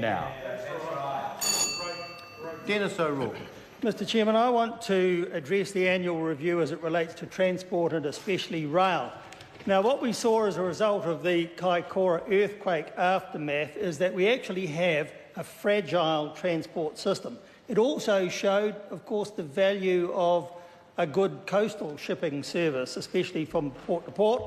now. Denis O'Rourke. Mr Chairman, I want to address the annual review as it relates to transport and especially rail. Now, what we saw as a result of the Kaikoura earthquake aftermath is that we actually have a fragile transport system. It also showed, of course, the value of a good coastal shipping service, especially from port to port,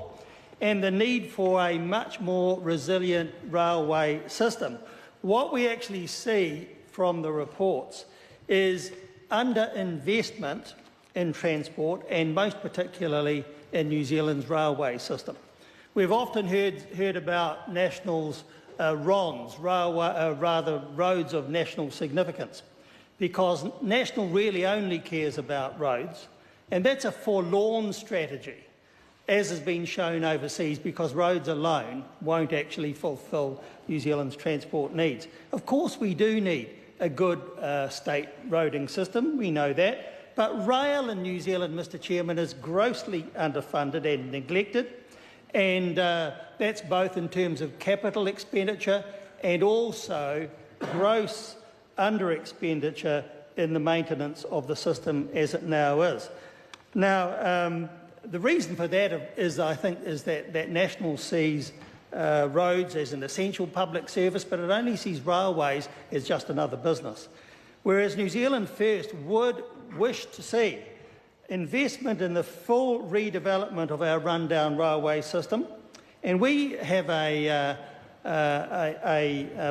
and the need for a much more resilient railway system. What we actually see from the reports is underinvestment in transport, and most particularly in New Zealand's railway system. We've often heard about National's RONs, roads of national significance, because National really only cares about roads, and that's a forlorn strategy, as has been shown overseas, because roads alone won't actually fulfil New Zealand's transport needs. Of course, we do need a good state roading system, we know that, but rail in New Zealand, Mr Chairman, is grossly underfunded and neglected, and that's both in terms of capital expenditure and also gross under-expenditure in the maintenance of the system as it now is. Now, the reason for that is, I think, is that National sees roads as an essential public service, but it only sees railways as just another business. Whereas New Zealand First would wish to see investment in the full redevelopment of our rundown railway system, and we have a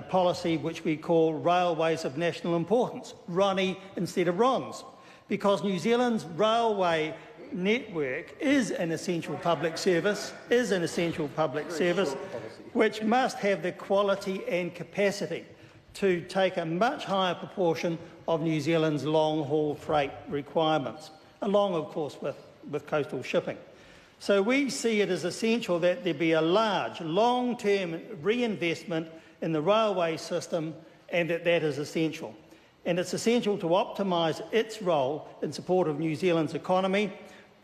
policy which we call Railways of National Importance, RONI instead of RONs, because New Zealand's railway network is an essential public service, which must have the quality and capacity to take a much higher proportion of New Zealand's long-haul freight requirements, along, of course, with coastal shipping. So we see it as essential that there be a large, long-term reinvestment in the railway system, and that is essential. And it's essential to optimise its role in support of New Zealand's economy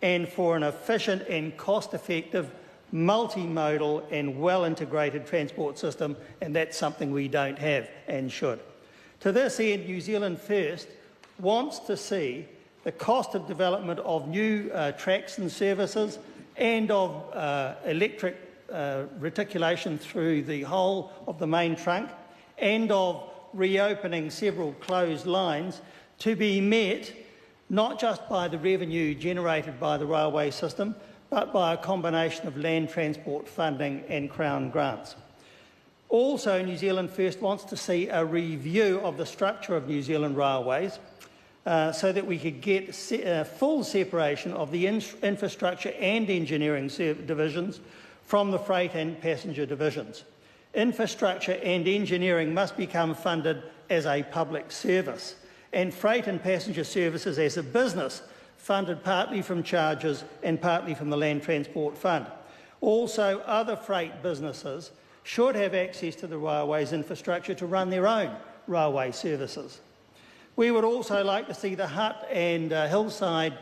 and for an efficient and cost-effective, multimodal and well-integrated transport system, and that's something we don't have and should. To this end, New Zealand First wants to see the cost of development of new tracks and services and of electric reticulation through the whole of the main trunk and of reopening several closed lines to be met not just by the revenue generated by the railway system, but by a combination of land transport funding and Crown grants. Also, New Zealand First wants to see a review of the structure of New Zealand railways so that we could get full separation of the infrastructure and engineering divisions from the freight and passenger divisions. Infrastructure and engineering must become funded as a public service, and freight and passenger services as a business, funded partly from charges and partly from the Land Transport Fund. Also, other freight businesses should have access to the railway's infrastructure to run their own railway services. We would also like to see the Hutt and Hillside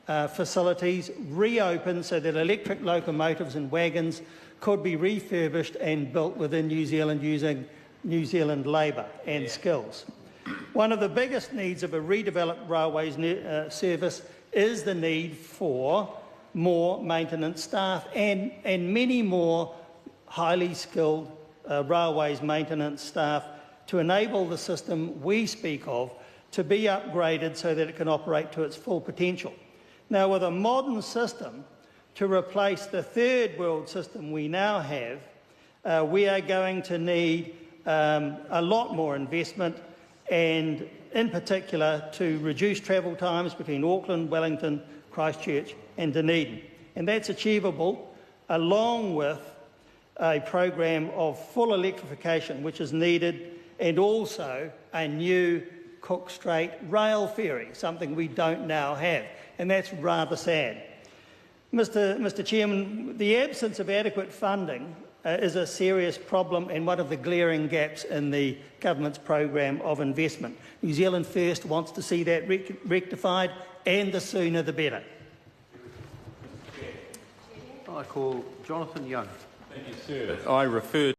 facilities reopened so that electric locomotives and wagons could be refurbished and built within New Zealand using New Zealand labour and skills. One of the biggest needs of a redeveloped railways service is the need for more maintenance staff and many more highly skilled railways maintenance staff to enable the system we speak of to be upgraded so that it can operate to its full potential. Now, with a modern system to replace the third world system we now have, we are going to need a lot more investment, and in particular to reduce travel times between Auckland, Wellington, Christchurch and Dunedin. And that's achievable along with a program of full electrification which is needed, and also a new Cook Strait rail ferry, something we don't now have, and that's rather sad. Mr Chairman, the absence of adequate funding is a serious problem and one of the glaring gaps in the government's program of investment. New Zealand First wants to see that rectified, and the sooner the better. I call Jonathan Young. Thank you, sir. I refer